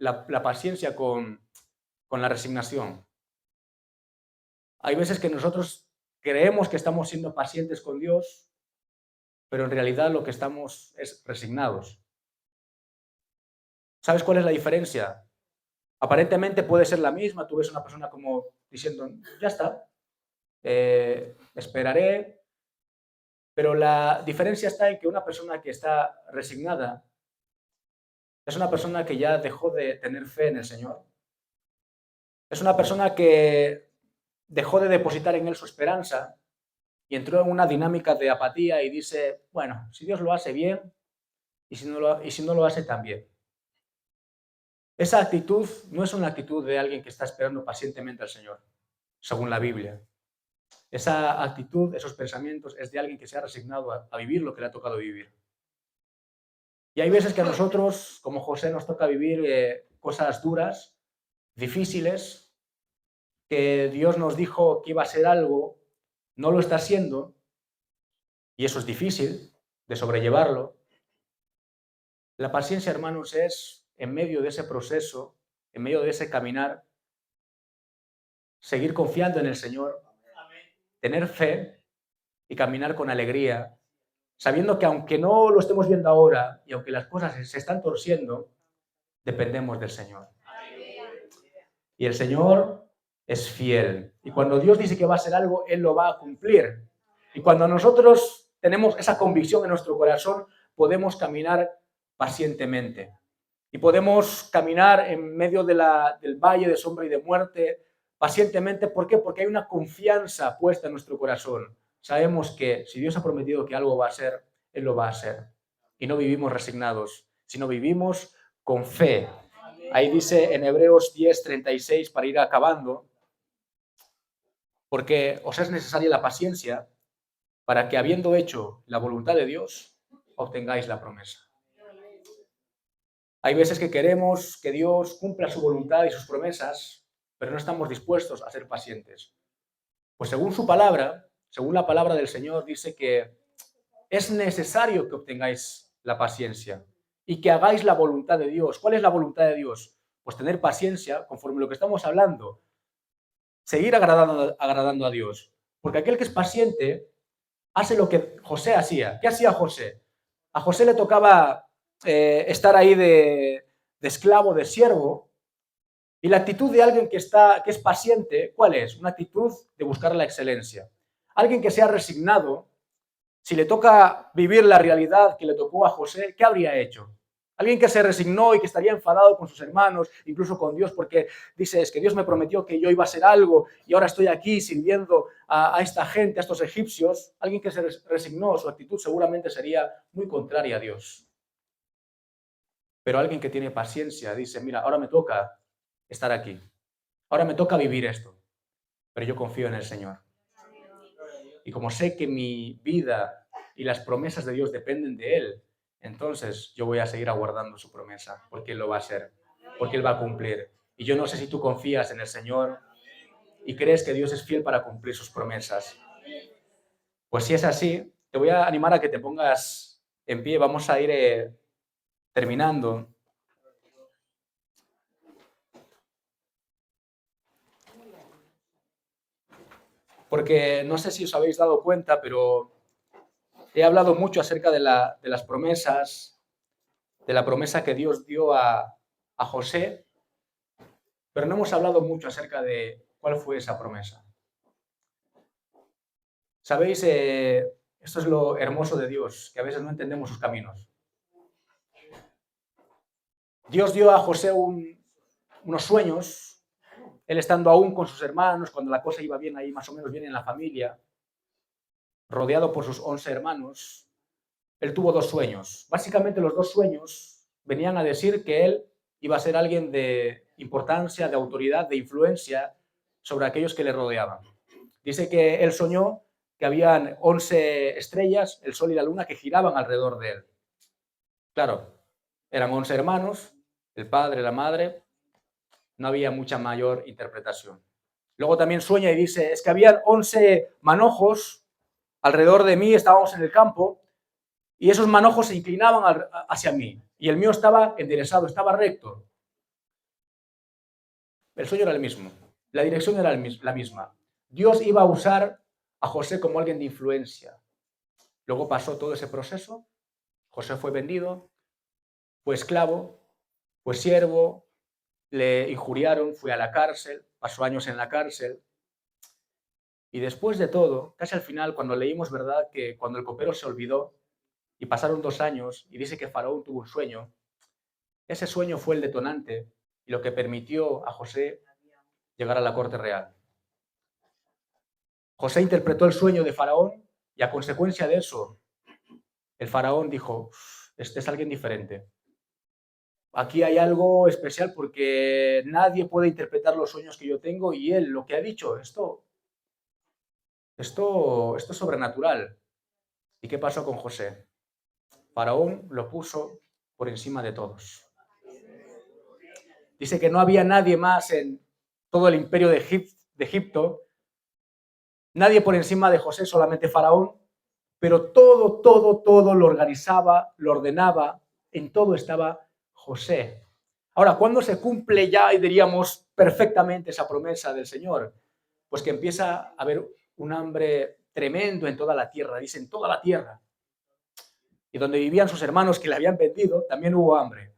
la paciencia con la resignación. Hay veces que nosotros creemos que estamos siendo pacientes con Dios, pero en realidad lo que estamos es resignados. ¿Sabes cuál es la diferencia? Aparentemente puede ser la misma. Tú ves a una persona como diciendo, ya está, esperaré. Pero la diferencia está en que una persona que está resignada es una persona que ya dejó de tener fe en el Señor. Es una persona que dejó de depositar en Él su esperanza y entró en una dinámica de apatía y dice, bueno, si Dios lo hace bien y si no lo hace también. Esa actitud no es una actitud de alguien que está esperando pacientemente al Señor, según la Biblia. Esa actitud, esos pensamientos, es de alguien que se ha resignado a vivir lo que le ha tocado vivir. Y hay veces que a nosotros, como José, nos toca vivir cosas duras, difíciles, que Dios nos dijo que iba a ser algo, no lo está haciendo, y eso es difícil de sobrellevarlo. La paciencia, hermanos, es en medio de ese proceso, en medio de ese caminar, seguir confiando en el Señor, tener fe y caminar con alegría, sabiendo que aunque no lo estemos viendo ahora y aunque las cosas se están torciendo, dependemos del Señor. Y el Señor es fiel. Y cuando Dios dice que va a hacer algo, Él lo va a cumplir. Y cuando nosotros tenemos esa convicción en nuestro corazón, podemos caminar pacientemente. Y podemos caminar en medio del valle de sombra y de muerte pacientemente. ¿Por qué? Porque hay una confianza puesta en nuestro corazón. Sabemos que si Dios ha prometido que algo va a hacer, Él lo va a hacer. Y no vivimos resignados, sino vivimos con fe. Ahí dice en Hebreos 10:36, para ir acabando, porque os es necesaria la paciencia para que, habiendo hecho la voluntad de Dios, obtengáis la promesa. Hay veces que queremos que Dios cumpla su voluntad y sus promesas, pero no estamos dispuestos a ser pacientes. Pues según su palabra, según la palabra del Señor, dice que es necesario que obtengáis la paciencia y que hagáis la voluntad de Dios. ¿Cuál es la voluntad de Dios? Pues tener paciencia, conforme lo que estamos hablando, seguir agradando a Dios. Porque aquel que es paciente hace lo que José hacía. ¿Qué hacía José? A José le tocaba estar ahí de esclavo, de siervo, y la actitud de alguien que es paciente, ¿cuál es? Una actitud de buscar la excelencia. Alguien que se ha resignado, si le toca vivir la realidad que le tocó a José, ¿qué habría hecho? Alguien que se resignó y que estaría enfadado con sus hermanos, incluso con Dios, porque dice, es que Dios me prometió que yo iba a hacer algo y ahora estoy aquí sirviendo a esta gente, a estos egipcios. Alguien que se resignó, su actitud seguramente sería muy contraria a Dios. Pero alguien que tiene paciencia dice, mira, ahora me toca estar aquí. Ahora me toca vivir esto. Pero yo confío en el Señor. Y como sé que mi vida y las promesas de Dios dependen de Él, entonces yo voy a seguir aguardando su promesa, porque Él lo va a hacer, porque Él va a cumplir. Y yo no sé si tú confías en el Señor y crees que Dios es fiel para cumplir sus promesas. Pues si es así, te voy a animar a que te pongas en pie. Vamos a ir terminando. Porque no sé si os habéis dado cuenta, pero he hablado mucho acerca de las promesas, de la promesa que Dios dio a José, pero no hemos hablado mucho acerca de cuál fue esa promesa. ¿Sabéis? Esto es lo hermoso de Dios, que a veces no entendemos sus caminos. Dios dio a José unos sueños, él estando aún con sus hermanos, cuando la cosa iba bien ahí, más o menos bien en la familia, rodeado por sus 11 hermanos, él tuvo 2 sueños. Básicamente los 2 sueños venían a decir que él iba a ser alguien de importancia, de autoridad, de influencia sobre aquellos que le rodeaban. Dice que él soñó que habían 11 estrellas, el sol y la luna, que giraban alrededor de él. Claro, eran 11 hermanos, el padre, la madre, no había mucha mayor interpretación. Luego también sueña y dice, es que habían 11 manojos alrededor de mí, estábamos en el campo, y esos manojos se inclinaban hacia mí, y el mío estaba enderezado, estaba recto. El sueño era el mismo, la dirección era la misma. Dios iba a usar a José como alguien de influencia. Luego pasó todo ese proceso, José fue vendido, fue esclavo, fue siervo, le injuriaron, fue a la cárcel, pasó años en la cárcel. Y después de todo, casi al final, cuando leímos, ¿verdad?, que cuando el copero se olvidó y pasaron 2 años y dice que Faraón tuvo un sueño, ese sueño fue el detonante y lo que permitió a José llegar a la corte real. José interpretó el sueño de Faraón y a consecuencia de eso, el Faraón dijo, este es alguien diferente. Aquí hay algo especial porque nadie puede interpretar los sueños que yo tengo y él lo que ha dicho, esto es sobrenatural. ¿Y qué pasó con José? Faraón lo puso por encima de todos. Dice que no había nadie más en todo el imperio de Egipto, nadie por encima de José, solamente Faraón, pero todo lo organizaba, lo ordenaba, en todo estaba José. Ahora, ¿cuándo se cumple ya, y diríamos perfectamente, esa promesa del Señor? Pues que empieza a haber un hambre tremendo en toda la tierra, dicen toda la tierra. Y donde vivían sus hermanos que le habían vendido, también hubo hambre.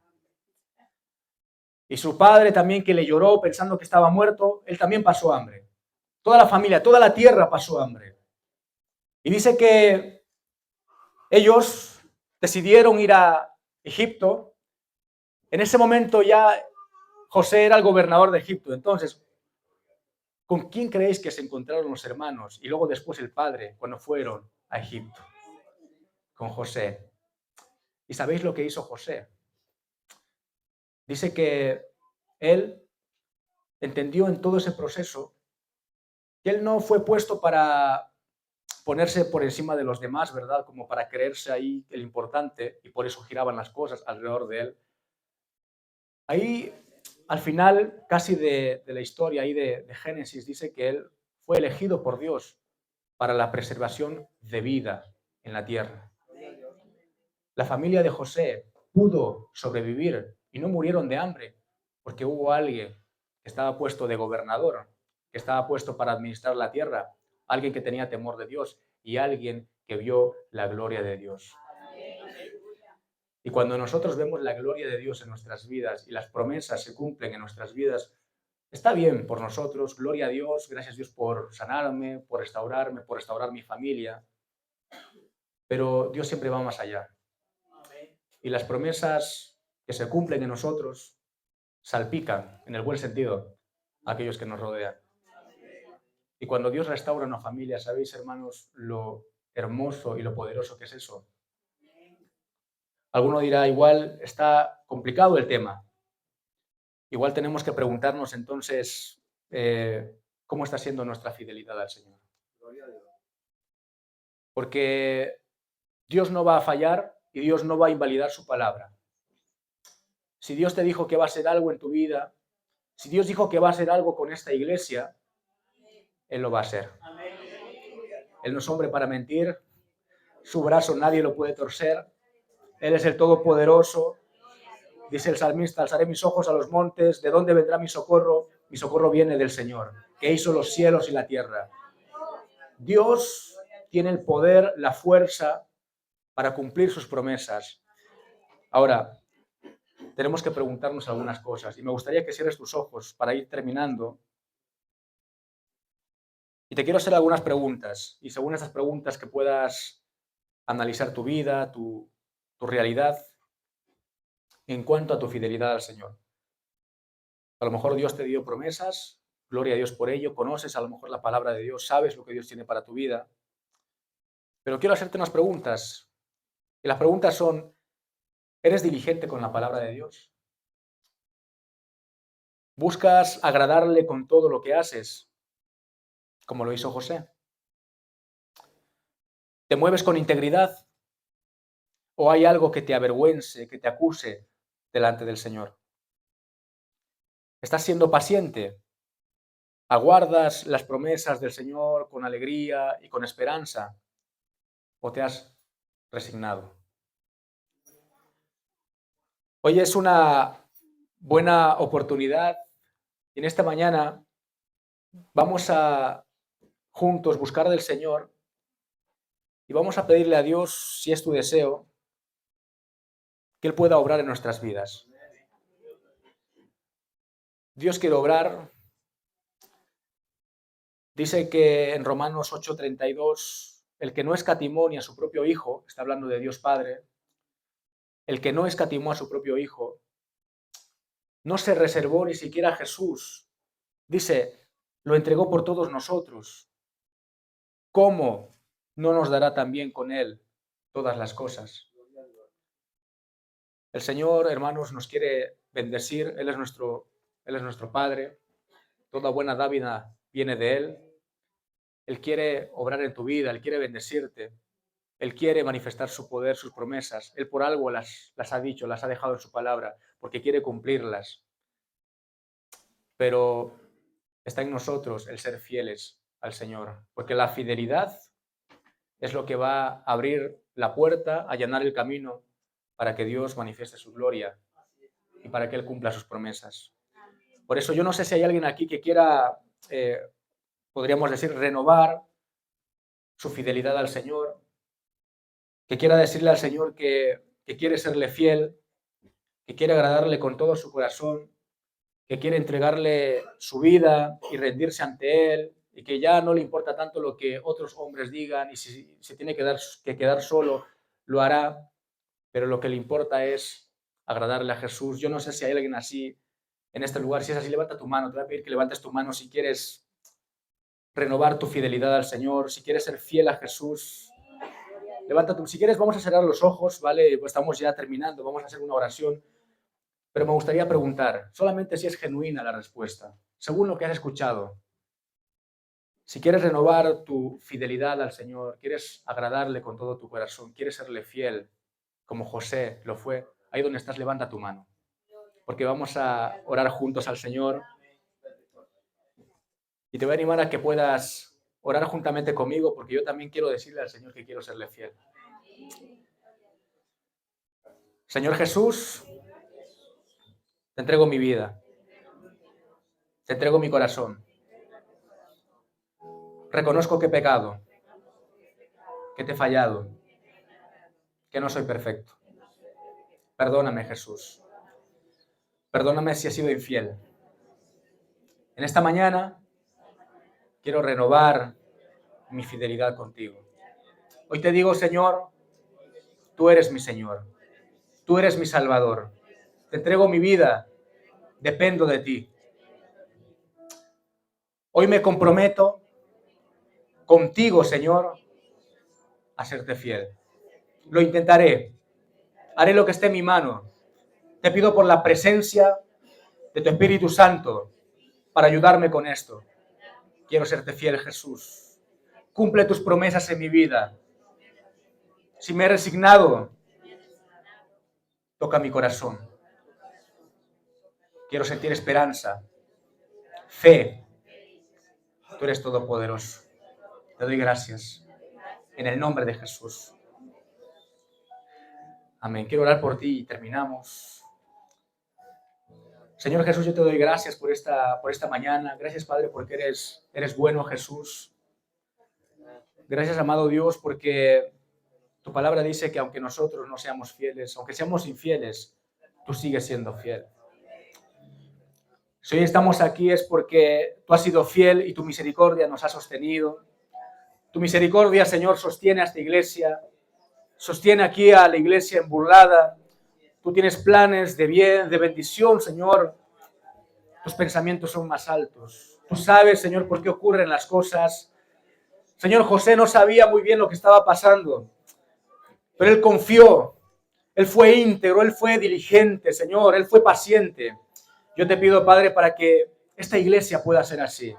Y su padre también, que le lloró pensando que estaba muerto, él también pasó hambre. Toda la familia, toda la tierra pasó hambre. Y dice que ellos decidieron ir a Egipto. En ese momento ya José era el gobernador de Egipto. Entonces, ¿con quién creéis que se encontraron los hermanos y luego después el padre cuando fueron a Egipto? Con José. ¿Y sabéis lo que hizo José? Dice que él entendió en todo ese proceso que él no fue puesto para ponerse por encima de los demás, ¿verdad? Como para creerse ahí el importante, y por eso giraban las cosas alrededor de él. Ahí, al final, casi de la historia ahí de Génesis, dice que él fue elegido por Dios para la preservación de vida en la tierra. La familia de José pudo sobrevivir y no murieron de hambre, porque hubo alguien que estaba puesto de gobernador, que estaba puesto para administrar la tierra, alguien que tenía temor de Dios y alguien que vio la gloria de Dios. Y cuando nosotros vemos la gloria de Dios en nuestras vidas y las promesas se cumplen en nuestras vidas, está bien por nosotros, gloria a Dios, gracias a Dios por sanarme, por restaurar mi familia, pero Dios siempre va más allá. Y las promesas que se cumplen en nosotros salpican, en el buen sentido, a aquellos que nos rodean. Y cuando Dios restaura una familia, ¿sabéis, hermanos, lo hermoso y lo poderoso que es eso? Alguno dirá, igual está complicado el tema. Igual tenemos que preguntarnos entonces, ¿cómo está siendo nuestra fidelidad al Señor? Porque Dios no va a fallar y Dios no va a invalidar su palabra. Si Dios te dijo que va a hacer algo en tu vida, si Dios dijo que va a hacer algo con esta iglesia, Él lo va a hacer. Él no es hombre para mentir, su brazo nadie lo puede torcer, Él es el Todopoderoso. Dice el salmista, alzaré mis ojos a los montes, ¿de dónde vendrá mi socorro? Mi socorro viene del Señor, que hizo los cielos y la tierra. Dios tiene el poder, la fuerza para cumplir sus promesas. Ahora, tenemos que preguntarnos algunas cosas y me gustaría que cierres tus ojos para ir terminando. Y te quiero hacer algunas preguntas y según esas preguntas que puedas analizar tu vida, tu realidad en cuanto a tu fidelidad al Señor. A lo mejor Dios te dio promesas, gloria a Dios por ello, conoces a lo mejor la palabra de Dios, sabes lo que Dios tiene para tu vida, pero quiero hacerte unas preguntas. Y las preguntas son, ¿eres diligente con la palabra de Dios? ¿Buscas agradarle con todo lo que haces, como lo hizo José? ¿Te mueves con integridad? ¿O hay algo que te avergüence, que te acuse delante del Señor? ¿Estás siendo paciente? ¿Aguardas las promesas del Señor con alegría y con esperanza? ¿O te has resignado? Hoy es una buena oportunidad Y en esta mañana vamos a juntos buscar del Señor y vamos a pedirle a Dios, si es tu deseo, que Él pueda obrar en nuestras vidas. Dios quiere obrar. Dice que en Romanos 8:32, el que no escatimó ni a su propio Hijo, está hablando de Dios Padre, el que no escatimó a su propio Hijo, no se reservó ni siquiera a Jesús. Dice, lo entregó por todos nosotros. ¿Cómo no nos dará también con Él todas las cosas? El Señor, hermanos, nos quiere bendecir. Él es nuestro Padre. Toda buena dádiva viene de Él. Él quiere obrar en tu vida, Él quiere bendecirte. Él quiere manifestar su poder, sus promesas. Él por algo las ha dicho, las ha dejado en su palabra, porque quiere cumplirlas. Pero está en nosotros el ser fieles al Señor, porque la fidelidad es lo que va a abrir la puerta, allanar el camino para que Dios manifieste su gloria y para que Él cumpla sus promesas. Por eso yo no sé si hay alguien aquí que quiera, podríamos decir, renovar su fidelidad al Señor, que quiera decirle al Señor que quiere serle fiel, que quiere agradarle con todo su corazón, que quiere entregarle su vida y rendirse ante Él, y que ya no le importa tanto lo que otros hombres digan, y si se tiene que quedar solo, lo hará, pero lo que le importa es agradarle a Jesús. Yo no sé si hay alguien así en este lugar. Si es así, levanta tu mano. Te voy a pedir que levantes tu mano si quieres renovar tu fidelidad al Señor, si quieres ser fiel a Jesús. Levanta tu, si quieres, vamos a cerrar los ojos, ¿vale? Pues estamos ya terminando, vamos a hacer una oración. Pero me gustaría preguntar, solamente si es genuina la respuesta, según lo que has escuchado. Si quieres renovar tu fidelidad al Señor, quieres agradarle con todo tu corazón, quieres serle fiel, como José lo fue, ahí donde estás, levanta tu mano. Porque vamos a orar juntos al Señor. Y te voy a animar a que puedas orar juntamente conmigo, porque yo también quiero decirle al Señor que quiero serle fiel. Señor Jesús, te entrego mi vida. Te entrego mi corazón. Reconozco que he pecado, que te he fallado, que no soy perfecto. Perdóname, Jesús. Perdóname si he sido infiel. En esta mañana quiero renovar mi fidelidad contigo. Hoy te digo, Señor, tú eres mi Señor. Tú eres mi Salvador. Te entrego mi vida. Dependo de ti. Hoy me comprometo contigo, Señor, a serte fiel. Lo intentaré. Haré lo que esté en mi mano. Te pido por la presencia de tu Espíritu Santo para ayudarme con esto. Quiero serte fiel, Jesús. Cumple tus promesas en mi vida. Si me he resignado, toca mi corazón. Quiero sentir esperanza, fe. Tú eres todopoderoso. Te doy gracias. En el nombre de Jesús. Amén. Quiero orar por ti y terminamos. Señor Jesús, yo te doy gracias por esta mañana. Gracias, Padre, porque eres bueno, Jesús. Gracias, amado Dios, porque tu palabra dice que aunque nosotros no seamos fieles, aunque seamos infieles, tú sigues siendo fiel. Si hoy estamos aquí es porque tú has sido fiel y tu misericordia nos ha sostenido. Tu misericordia, Señor, sostiene a esta iglesia, sostiene aquí a la iglesia emburlada. Tú tienes planes de bien, de bendición, Señor. Tus pensamientos son más altos. Tú sabes, Señor, por qué ocurren las cosas. Señor, José no sabía muy bien lo que estaba pasando, pero él confió. Él fue íntegro, él fue diligente, Señor, él fue paciente. Yo te pido, Padre, para que esta iglesia pueda ser así.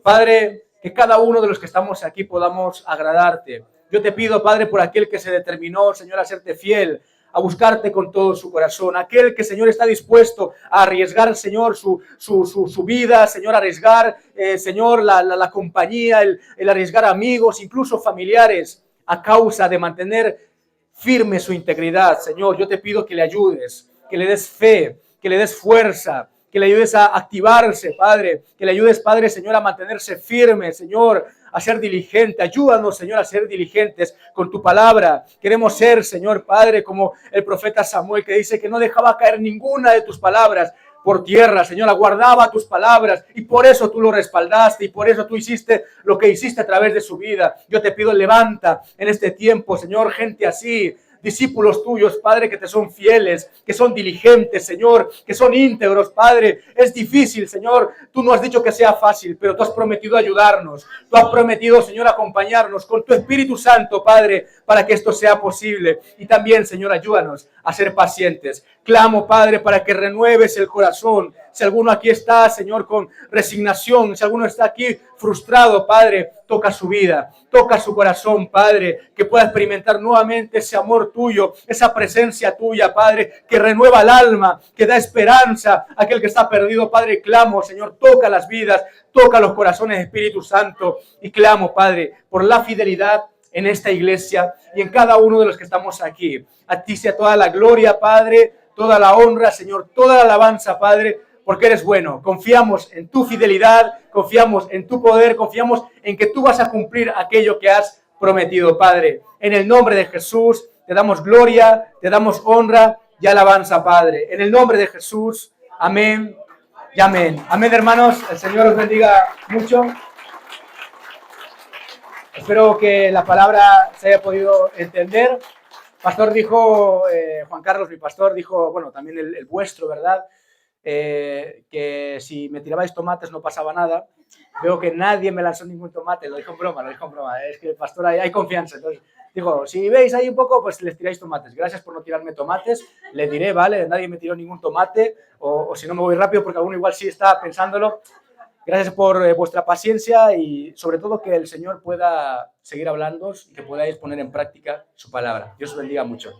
Padre, que cada uno de los que estamos aquí podamos agradarte. Yo te pido, Padre, por aquel que se determinó, Señor, a serte fiel, a buscarte con todo su corazón. Aquel que, Señor, está dispuesto a arriesgar, Señor, su vida, Señor, a arriesgar, Señor, la compañía, el arriesgar amigos, incluso familiares, a causa de mantener firme su integridad. Señor, yo te pido que le ayudes, que le des fe, que le des fuerza, que le ayudes a activarse, Padre, que le ayudes, Padre, Señor, a mantenerse firme, Señor, a ser diligente. Ayúdanos, Señor, a ser diligentes con tu palabra. Queremos ser, Señor, Padre, como el profeta Samuel, que dice que no dejaba caer ninguna de tus palabras por tierra, Señor, aguardaba tus palabras y por eso tú lo respaldaste y por eso tú hiciste lo que hiciste a través de su vida. Yo te pido, levanta en este tiempo, Señor, gente así, discípulos tuyos, Padre, que te son fieles, que son diligentes, Señor, que son íntegros, Padre. Es difícil, Señor. Tú no has dicho que sea fácil, pero tú has prometido ayudarnos. Tú has prometido, Señor, acompañarnos con tu Espíritu Santo, Padre, para que esto sea posible. Y también, Señor, ayúdanos a ser pacientes. Clamo, Padre, para que renueves el corazón. Si alguno aquí está, Señor, con resignación, si alguno está aquí frustrado, Padre, toca su vida, toca su corazón, Padre, que pueda experimentar nuevamente ese amor tuyo, esa presencia tuya, Padre, que renueva el alma, que da esperanza a aquel que está perdido, Padre. Clamo, Señor, toca las vidas, toca los corazones, Espíritu Santo, y clamo, Padre, por la fidelidad en esta iglesia y en cada uno de los que estamos aquí. A ti sea toda la gloria, Padre, toda la honra, Señor, toda la alabanza, Padre, porque eres bueno. Confiamos en tu fidelidad, confiamos en tu poder, confiamos en que tú vas a cumplir aquello que has prometido, Padre. En el nombre de Jesús te damos gloria, te damos honra y alabanza, Padre. En el nombre de Jesús, amén y amén. Amén, hermanos. El Señor os bendiga mucho. Espero que la palabra se haya podido entender. Pastor dijo, Juan Carlos, mi pastor, dijo, bueno, también el vuestro, ¿verdad? Que si me tirabais tomates no pasaba nada. Veo que nadie me lanzó ningún tomate, lo dijo en broma, es que el pastor hay confianza. Entonces, digo, si veis ahí un poco, pues les tiráis tomates. Gracias por no tirarme tomates, le diré, ¿vale? Nadie me tiró ningún tomate, o si no me voy rápido porque alguno igual sí está pensándolo. Gracias por vuestra paciencia y sobre todo que el Señor pueda seguir hablando y que podáis poner en práctica su palabra. Dios os bendiga mucho.